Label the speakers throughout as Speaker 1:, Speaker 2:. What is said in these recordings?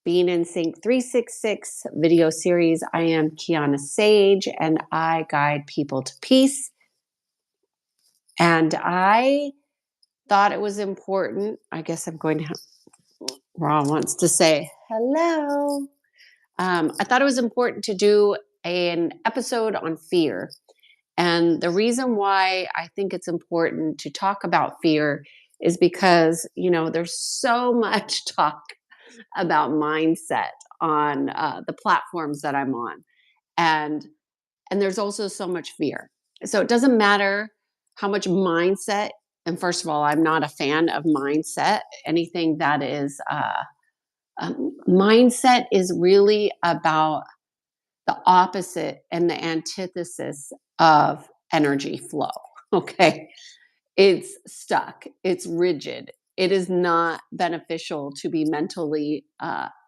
Speaker 1: Being in Sync 366 video series. I am Kiana Sage and I guide people to peace. And I thought it was important. I guess I'm going to have Ron wants to say hello. I thought it was important to do an episode on fear. And the reason why I think it's important to talk about fear is because, there's so much talk about mindset on the platforms that I'm on. And there's also so much fear. So it doesn't matter how much mindset. And first of all, I'm not a fan of mindset. Anything that is mindset is really about the opposite and the antithesis of energy flow. Okay. It's stuck, it's rigid. It is not beneficial to be mentally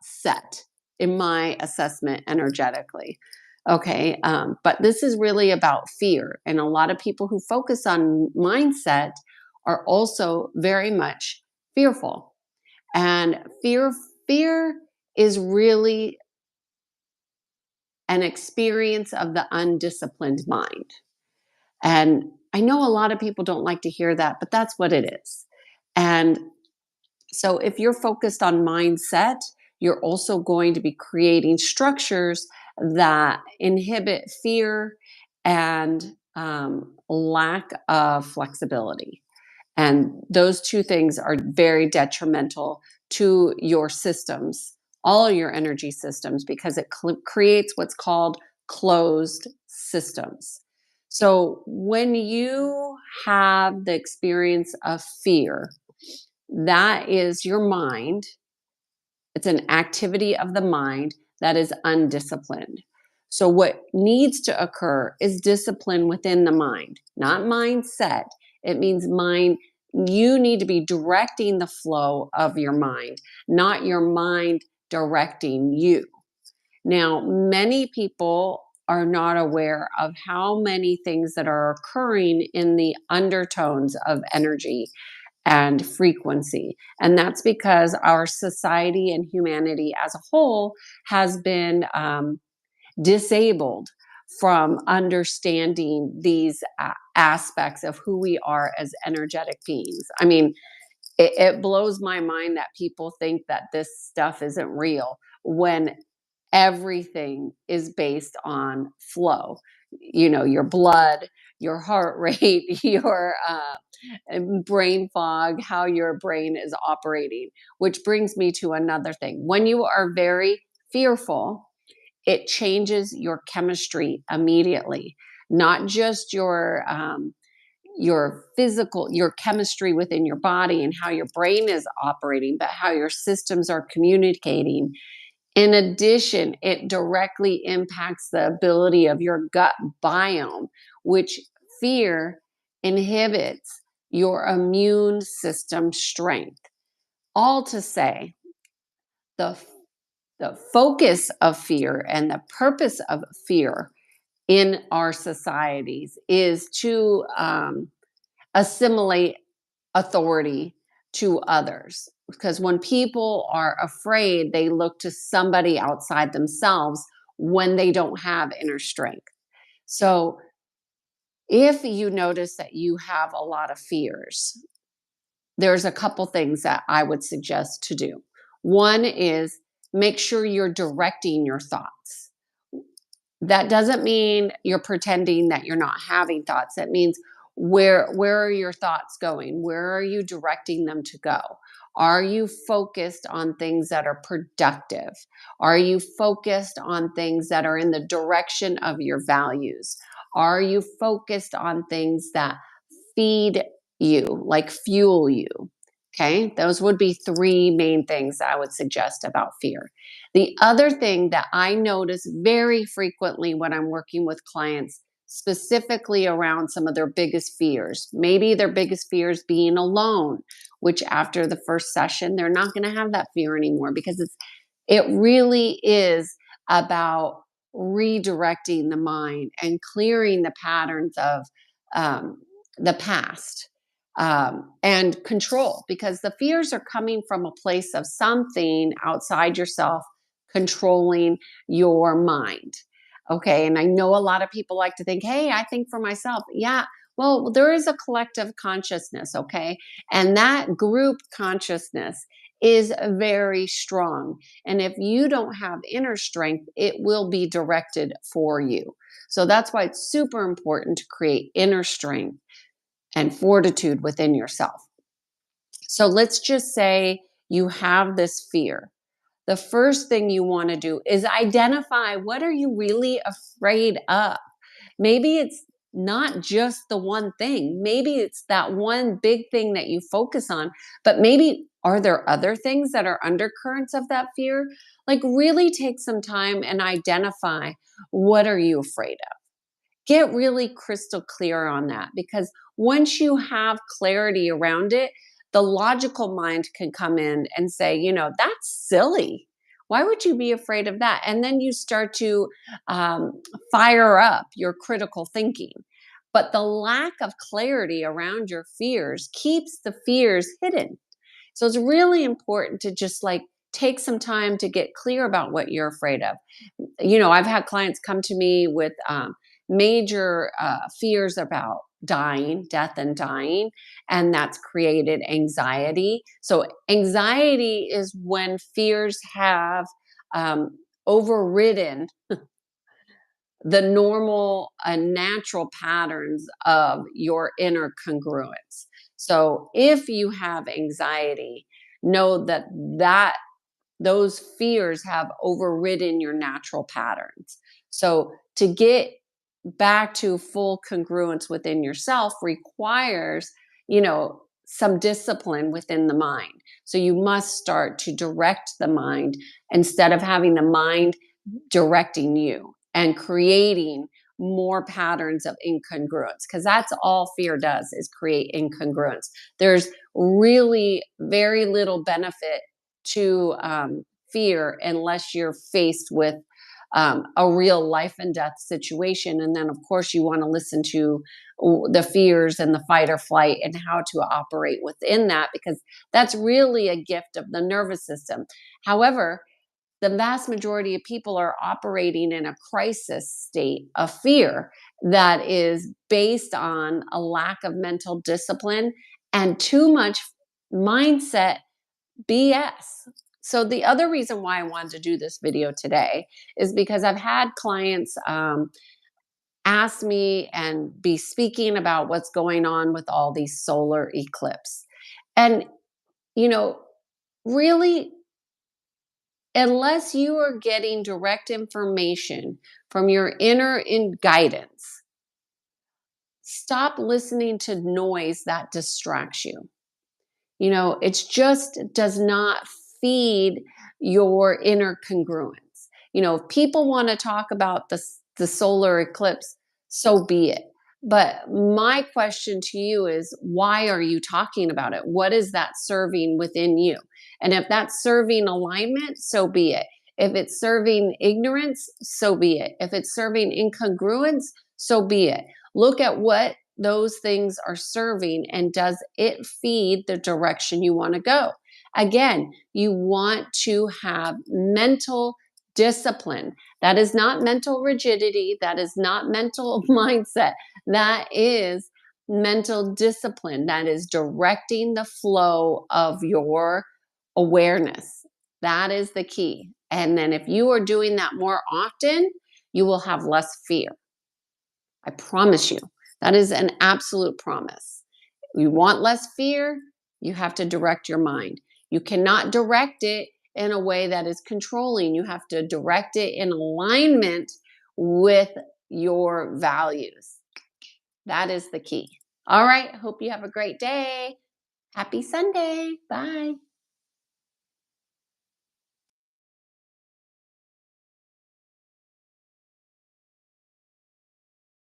Speaker 1: set, in my assessment, energetically. Okay. But this is really about fear. And a lot of people who focus on mindset are also very much fearful. And fear is really an experience of the undisciplined mind. And I know a lot of people don't like to hear that, but that's what it is. And so if you're focused on mindset, you're also going to be creating structures that inhibit fear and lack of flexibility. And those two things are very detrimental to your systems, all your energy systems, because it creates what's called closed systems. So when you have the experience of fear, that is your mind. It's an activity of the mind that is undisciplined. So what needs to occur is discipline within the mind, not mindset. It means mind. You need to be directing the flow of your mind, not your mind directing you. Now, many people are not aware of how many things that are occurring in the undertones of energy and frequency. And that's because our society and humanity as a whole has been disabled from understanding these aspects of who we are as energetic beings. I mean, it blows my mind that people think that this stuff isn't real when everything is based on flow. Your blood, your heart rate, your brain fog, how your brain is operating, which brings me to another thing. When you are very fearful, it changes your chemistry immediately, not just your physical, your chemistry within your body and how your brain is operating, but how your systems are communicating. In addition, it directly impacts the ability of your gut biome, which fear inhibits your immune system strength. All to say, the, the focus of fear and the purpose of fear in our societies is to assimilate authority to others. Because when people are afraid, they look to somebody outside themselves when they don't have inner strength. So if you notice that you have a lot of fears, there's a couple things that I would suggest to do. One is make sure you're directing your thoughts. That doesn't mean you're pretending that you're not having thoughts. That means where are your thoughts going? Where are you directing them to go? Are you focused on things that are productive? Are you focused on things that are in the direction of your values? Are you focused on things that feed you, like fuel you? Okay, those would be three main things I would suggest about fear. The other thing that I notice very frequently when I'm working with clients, specifically around some of their biggest fears, maybe their biggest fears being alone, which after the first session, they're not going to have that fear anymore because it really is about redirecting the mind and clearing the patterns of the past. and control, because the fears are coming from a place of something outside yourself controlling your mind. Okay. And I know a lot of people like to think, hey, I think for myself. Yeah. Well, there is a collective consciousness. Okay. And that group consciousness is very strong. And if you don't have inner strength, it will be directed for you. So that's why it's super important to create inner strength and fortitude within yourself. So let's just say you have this fear. The first thing you want to do is identify, what are you really afraid of? Maybe it's not just the one thing. Maybe it's that one big thing that you focus on, but maybe are there other things that are undercurrents of that fear? Like, really take some time and identify, what are you afraid of? Get really crystal clear on that, because once you have clarity around it, the logical mind can come in and say, that's silly. Why would you be afraid of that? And then you start to fire up your critical thinking. But the lack of clarity around your fears keeps the fears hidden. So it's really important to just like take some time to get clear about what you're afraid of. I've had clients come to me with major fears about dying, death and dying, and that's created anxiety. So anxiety is when fears have overridden the normal natural patterns of your inner congruence. So if you have anxiety, know that those fears have overridden your natural patterns. So to get back to full congruence within yourself requires, some discipline within the mind. So you must start to direct the mind instead of having the mind directing you and creating more patterns of incongruence, because that's all fear does, is create incongruence. There's really very little benefit to fear unless you're faced with a real life and death situation. And then, of course, you want to listen to the fears and the fight or flight and how to operate within that, because that's really a gift of the nervous system. However, the vast majority of people are operating in a crisis state of fear that is based on a lack of mental discipline and too much mindset BS. So the other reason why I wanted to do this video today is because I've had clients ask me and be speaking about what's going on with all these solar eclipse. And, you know, really, unless you are getting direct information from your inner guidance, stop listening to noise that distracts you. It just does not feed your inner congruence. If people want to talk about the solar eclipse, so be it. But my question to you is, why are you talking about it? What is that serving within you? And if that's serving alignment, so be it. If it's serving ignorance, so be it. If it's serving incongruence, so be it. Look at what those things are serving, and does it feed the direction you want to go? Again, you want to have mental discipline. That is not mental rigidity. That is not mental mindset. That is mental discipline. That is directing the flow of your awareness. That is the key. And then if you are doing that more often, you will have less fear. I promise you. That is an absolute promise. You want less fear, you have to direct your mind. You cannot direct it in a way that is controlling. You have to direct it in alignment with your values. That is the key. All right. Hope you have a great day. Happy Sunday. Bye.